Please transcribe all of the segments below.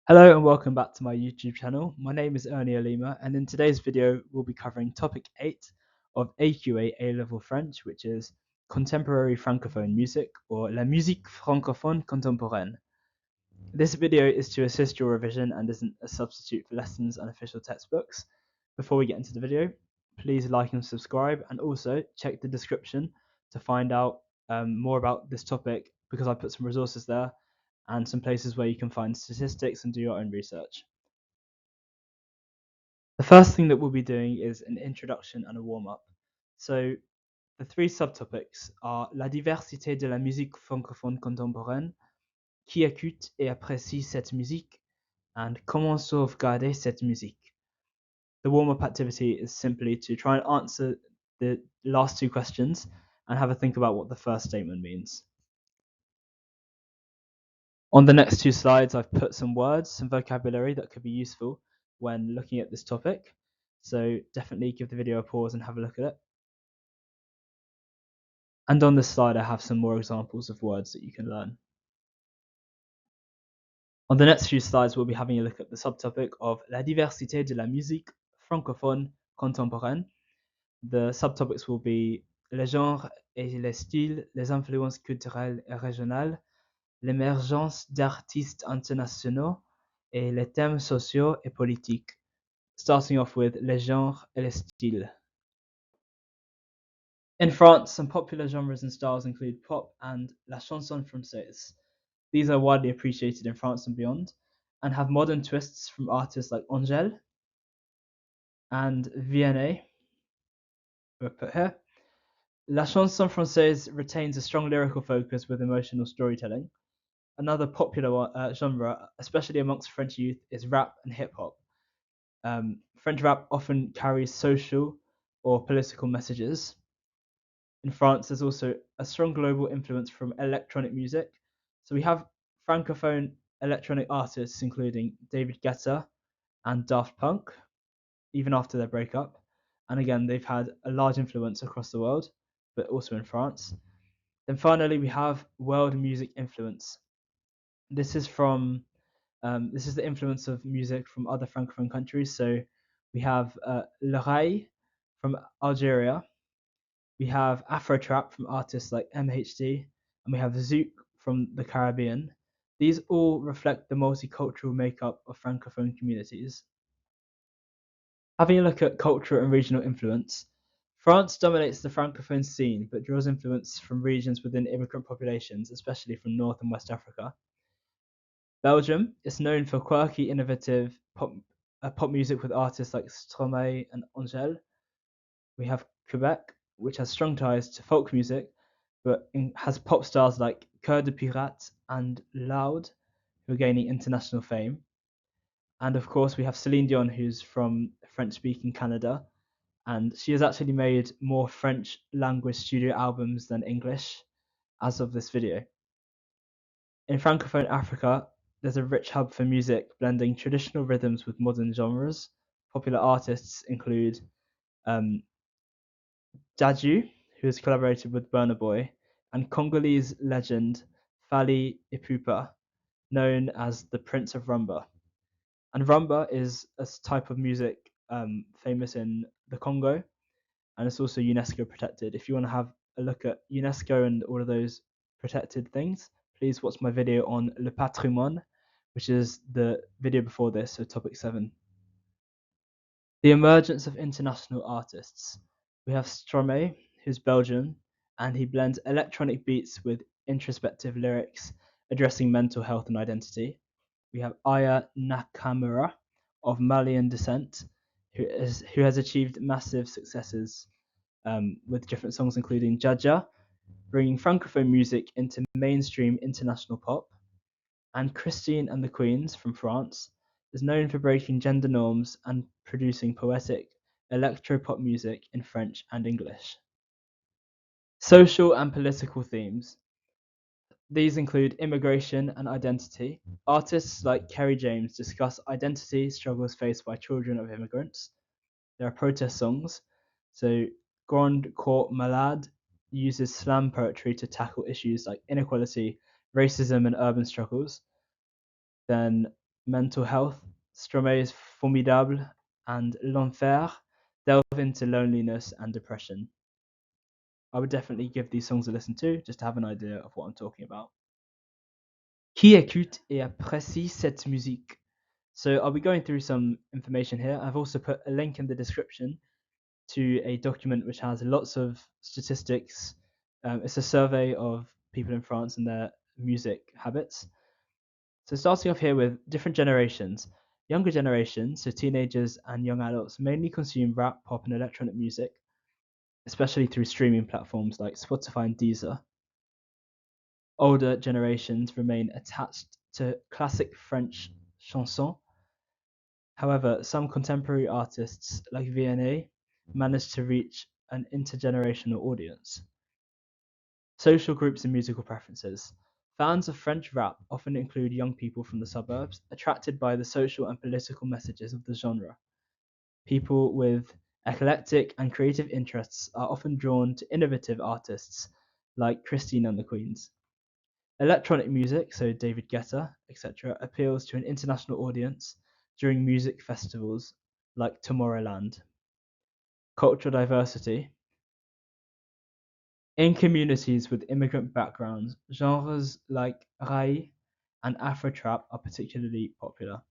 Hello and welcome back to my YouTube channel. My name is Ernie Alima, and in today's video we'll be covering topic 8 of AQA A-Level French, which is contemporary francophone music, or la musique francophone contemporaine. This video is to assist your revision and isn't a substitute for lessons and official textbooks. Before we get into the video, please like and subscribe, and also check the description to find out more about this topic, because I put some resources there and some places where you can find statistics and do your own research. The first thing that we'll be doing is an introduction and a warm-up. So the three subtopics are la diversité de la musique francophone contemporaine, qui écoute et apprécie cette musique, and comment sauvegarder cette musique. The warm-up activity is simply to try and answer the last two questions and have a think about what the first statement means. On the next two slides, I've put some words, some vocabulary that could be useful when looking at this topic. So definitely give the video a pause and have a look at it. And on this slide, I have some more examples of words that you can learn. On the next few slides, we'll be having a look at the subtopic of la diversité de la musique francophone contemporaine. The subtopics will be les genres et les styles, les influences culturelles et régionales, l'émergence d'artistes internationaux, et les thèmes sociaux et politiques. Starting off with les genres et les styles. In France, some popular genres and styles include pop and la chanson française. These are widely appreciated in France and beyond, and have modern twists from artists like Angèle and Vianney, who are put here. La chanson française retains a strong lyrical focus with emotional storytelling. Another popular genre, especially amongst French youth, is rap and hip hop. French rap often carries social or political messages. In France, there's also a strong global influence from electronic music. So we have francophone electronic artists including David Guetta and Daft Punk, even after their breakup. And again, they've had a large influence across the world, but also in France. Then finally, we have world music influence. This is the influence of music from other francophone countries. So we have Le Rai from Algeria. We have Afro Trap from artists like MHD, and we have Zouk from the Caribbean. These all reflect the multicultural makeup of francophone communities. Having a look at cultural and regional influence, France dominates the francophone scene, but draws influence from regions within immigrant populations, especially from North and West Africa. Belgium is known for quirky, innovative pop music with artists like Stromae and Angèle. We have Quebec, which has strong ties to folk music, but has pop stars like Cœur de Pirate and Loud, who are gaining international fame. And of course, we have Celine Dion, who's from French-speaking Canada, and she has actually made more French language studio albums than English as of this video. In Francophone Africa, there's a rich hub for music, blending traditional rhythms with modern genres. Popular artists include Dadju, who has collaborated with Burna Boy, and Congolese legend Fally Ipupa, known as the Prince of Rumba. And rumba is a type of music famous in the Congo, and it's also UNESCO protected. If you want to have a look at UNESCO and all of those protected things, please watch my video on Le Patrimoine, which is the video before this, so topic 7. The emergence of international artists. We have Stromae, who's Belgian, and he blends electronic beats with introspective lyrics addressing mental health and identity. We have Aya Nakamura of Malian descent, who has achieved massive successes with different songs including Jaja, bringing francophone music into mainstream international pop. And Christine and the Queens from France is known for breaking gender norms and producing poetic electro-pop music in French and English. Social and political themes. These include immigration and identity. Artists like Kerry James discuss identity struggles faced by children of immigrants. There are protest songs. So Grand Corps Malade uses slam poetry to tackle issues like inequality, racism, and urban struggles. Then mental health, Stromae's Formidable and L'Enfer delve into loneliness and depression. I would definitely give these songs a listen to just to have an idea of what I'm talking about. Qui écoute et apprécie cette musique? So I'll be going through some information here. I've also put a link in the description to a document which has lots of statistics. It's a survey of people in France and their music habits. So starting off here with different generations. Younger generations, so teenagers and young adults, mainly consume rap, pop, and electronic music, especially through streaming platforms like Spotify and Deezer. Older generations remain attached to classic French chansons. However, some contemporary artists like VNA managed to reach an intergenerational audience. Social groups and musical preferences. Fans of French rap often include young people from the suburbs, attracted by the social and political messages of the genre. People with eclectic and creative interests are often drawn to innovative artists like Christine and the Queens. Electronic music, so David Guetta, etc., appeals to an international audience during music festivals like Tomorrowland. Cultural diversity. In communities with immigrant backgrounds, genres like Rai and Afro-trap are particularly popular.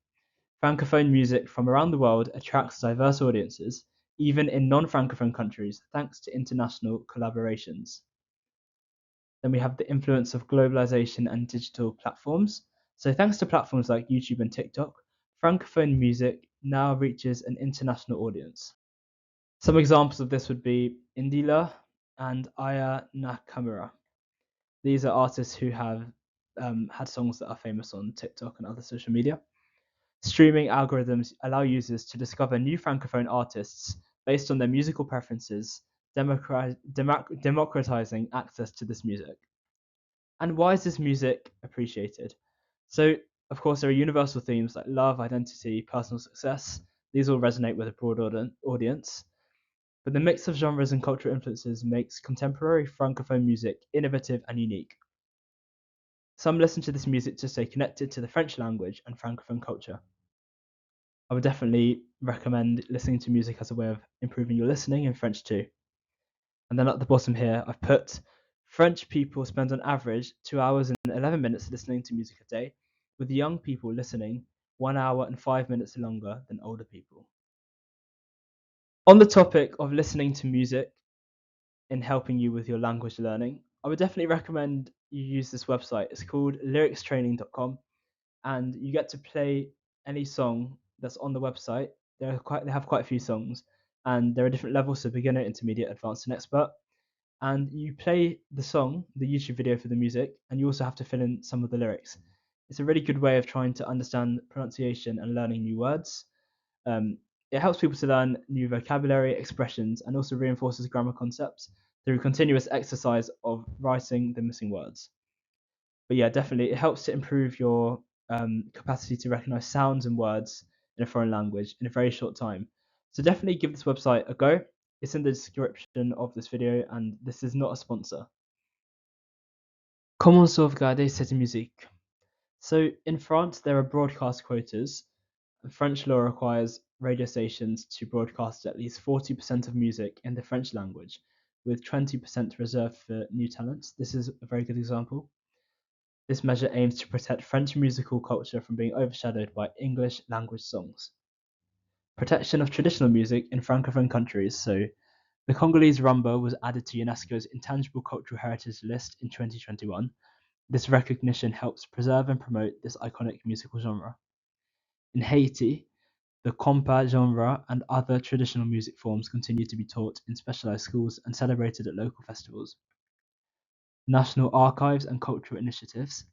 Francophone music from around the world attracts diverse audiences, even in non-Francophone countries, thanks to international collaborations. Then we have the influence of globalization and digital platforms. So thanks to platforms like YouTube and TikTok, Francophone music now reaches an international audience. Some examples of this would be Indila and Aya Nakamura. These are artists who have had songs that are famous on TikTok and other social media. Streaming algorithms allow users to discover new Francophone artists based on their musical preferences, democratizing access to this music. And why is this music appreciated? So, of course, there are universal themes like love, identity, personal success. These all resonate with a broad audience. But the mix of genres and cultural influences makes contemporary Francophone music innovative and unique. Some listen to this music to stay connected to the French language and Francophone culture. I would definitely recommend listening to music as a way of improving your listening in French too. And then at the bottom here, I've put French people spend on average 2 hours and 11 minutes listening to music a day, with young people listening 1 hour and 5 minutes longer than older people. On the topic of listening to music in helping you with your language learning, I would definitely recommend you use this website. It's called lyricstraining.com, and you get to play any song that's on the website. They have quite a few songs, and there are different levels, so beginner, intermediate, advanced, and expert. And you play the song, the YouTube video for the music, and you also have to fill in some of the lyrics. It's a really good way of trying to understand pronunciation and learning new words. Um, it helps people to learn new vocabulary, expressions, and also reinforces grammar concepts through continuous exercise of writing the missing words. But yeah, definitely, it helps to improve your capacity to recognize sounds and words in a foreign language in a very short time. So definitely give this website a go. It's in the description of this video, and this is not a sponsor. Comment sauvegarder cette musique? So in France, there are broadcast quotas. French law requires radio stations to broadcast at least 40% of music in the French language, with 20% reserved for new talents. This is a very good example. This measure aims to protect French musical culture from being overshadowed by English language songs. Protection of traditional music in Francophone countries. So the Congolese rumba was added to UNESCO's Intangible Cultural Heritage List in 2021. This recognition helps preserve and promote this iconic musical genre. In Haiti, the compa genre and other traditional music forms continue to be taught in specialized schools and celebrated at local festivals. National archives and cultural initiatives.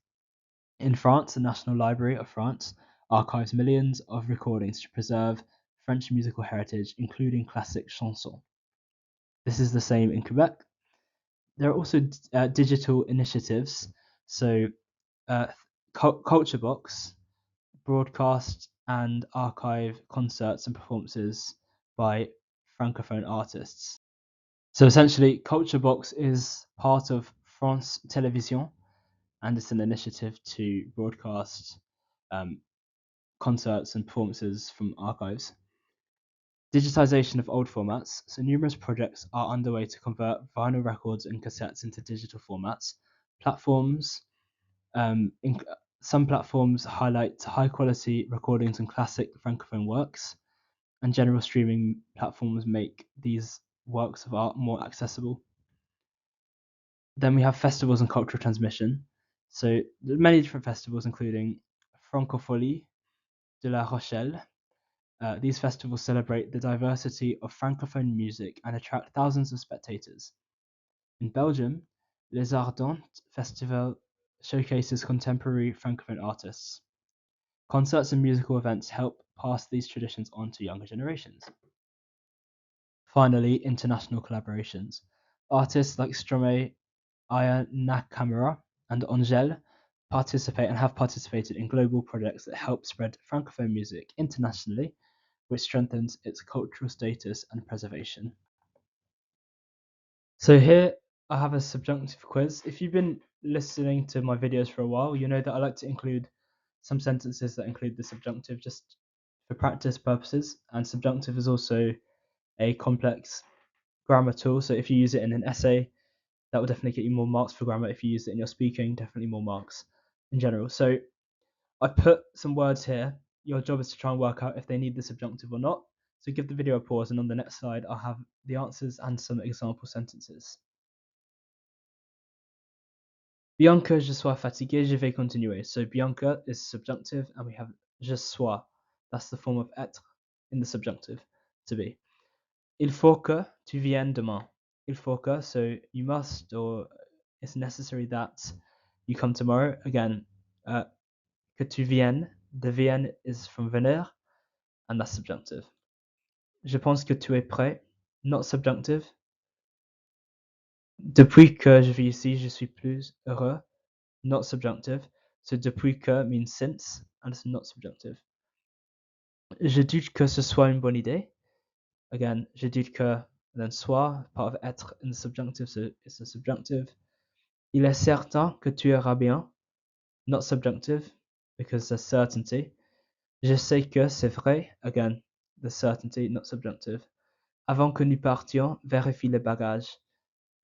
In France, the National Library of France archives millions of recordings to preserve French musical heritage, including classic chansons. This is the same in Quebec. There are also digital initiatives, so Culture Box broadcast and archive concerts and performances by Francophone artists. So essentially, Culture Box is part of France Télévisions, and it's an initiative to broadcast concerts and performances from archives. Digitization of old formats. So numerous projects are underway to convert vinyl records and cassettes into digital formats. Platforms, um, in, some platforms highlight high quality recordings and classic francophone works, and general streaming platforms make these works of art more accessible. Then we have festivals and cultural transmission. So there are many different festivals, including Francophonie de La Rochelle. These festivals celebrate the diversity of francophone music and attract thousands of spectators. In Belgium, Les Ardentes Festival showcases contemporary francophone artists. Concerts and musical events help pass these traditions on to younger generations. Finally, international collaborations. Artists like Stromae, Aya Nakamura, and Angèle participate and have participated in global projects that help spread francophone music internationally, which strengthens its cultural status and preservation. So here I have a subjunctive quiz. If you've been listening to my videos for a while, you know that I like to include some sentences that include the subjunctive just for practice purposes. And subjunctive is also a complex grammar tool. So if you use it in an essay, that will definitely get you more marks for grammar. If you use it in your speaking, definitely more marks in general. So I put some words here. Your job is to try and work out if they need the subjunctive or not. So give the video a pause, and on the next slide, I'll have the answers and some example sentences. Bianca, je sois fatigué, je vais continuer. So Bianca is subjunctive, and we have je sois. That's the form of être in the subjunctive, to be. Il faut que tu viennes demain. Il faut que, so you must, or it's necessary that you come tomorrow. Again, que tu viennes. The vienne is from venir, and that's subjunctive. Je pense que tu es prêt. Not subjunctive. Depuis que je vis ici, je suis plus heureux. Not subjunctive. So depuis que means since, and it's not subjunctive. Je doute que ce soit une bonne idée. Again, je doute que, and then soit, part of être in the subjunctive, so it's a subjunctive. Il est certain que tu iras bien. Not subjunctive, because there's certainty. Je sais que c'est vrai. Again, the certainty, not subjunctive. Avant que nous partions, vérifie les bagages.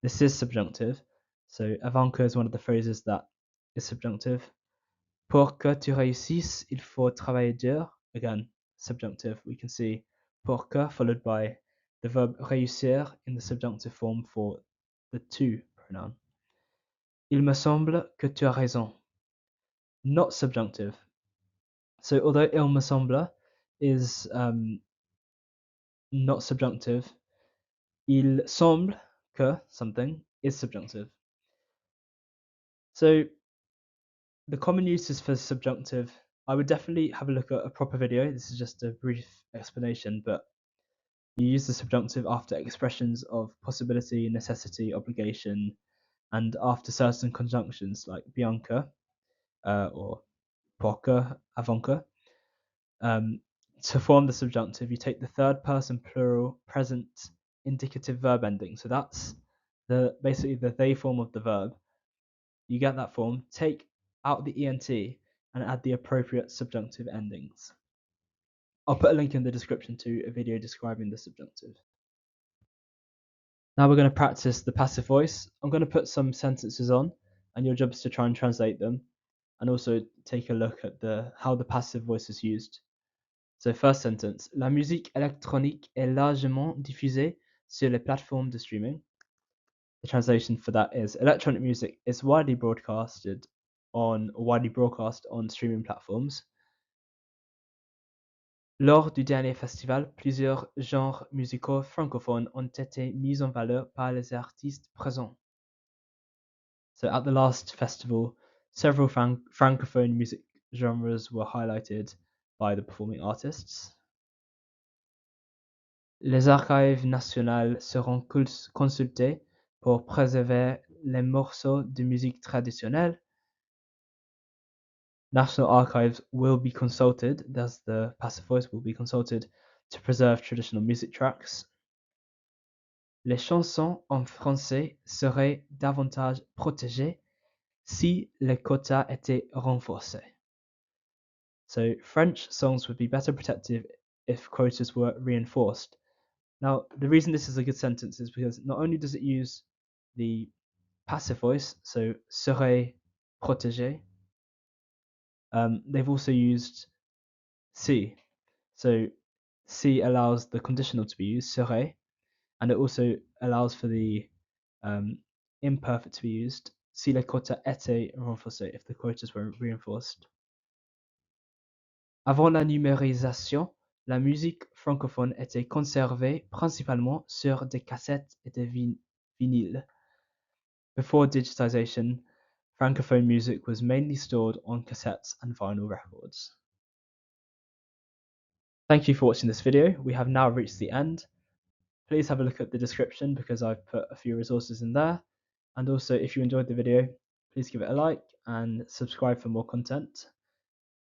This is subjunctive. So avant que is one of the phrases that is subjunctive. Pour que tu réussisses, il faut travailler dur. Again, subjunctive. We can see pour que followed by the verb réussir in the subjunctive form for the tu pronoun. Il me semble que tu as raison. Not subjunctive. So although il me semble is not subjunctive, il semble que something is subjunctive. So the common uses for subjunctive, I would definitely have a look at a proper video. This is just a brief explanation, but you use the subjunctive after expressions of possibility, necessity, obligation, and after certain conjunctions like Bianca or Poca, Avonka. To form the subjunctive, you take the third person plural present indicative verb ending. So that's basically the they form of the verb. You get that form, take out the ent, and add the appropriate subjunctive endings. I'll put a link in the description to a video describing the subjunctive. Now we're going to practice the passive voice. I'm going to put some sentences on, and your job is to try and translate them, and also take a look at how the passive voice is used. So first sentence, la musique électronique est largement diffusée sur les plateformes de streaming. The translation for that is electronic music is widely broadcast on streaming platforms. Lors du dernier festival, plusieurs genres musicaux francophones ont été mis en valeur par les artistes présents. So at the last festival, several francophone music genres were highlighted by the performing artists. Les archives nationales seront consultées pour préserver les morceaux de musique traditionnelle. National archives will be consulted, thus the passive voice will be consulted to preserve traditional music tracks. Les chansons en français seraient davantage protégées si les quotas étaient renforcés. So French songs would be better protected if quotas were reinforced. Now, the reason this is a good sentence is because not only does it use the passive voice, so serait protégé, they've also used si. So si allows the conditional to be used, serait, and it also allows for the um, imperfect to be used, si les quotas étaient renforcés, if the quotas were reinforced. Avant la numérisation, la musique francophone était conservée principalement sur des cassettes et des vinyles. Before digitization, francophone music was mainly stored on cassettes and vinyl records. Thank you for watching this video. We have now reached the end. Please have a look at the description because I've put a few resources in there. And also, if you enjoyed the video, please give it a like and subscribe for more content.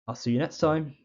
I'll see you next time.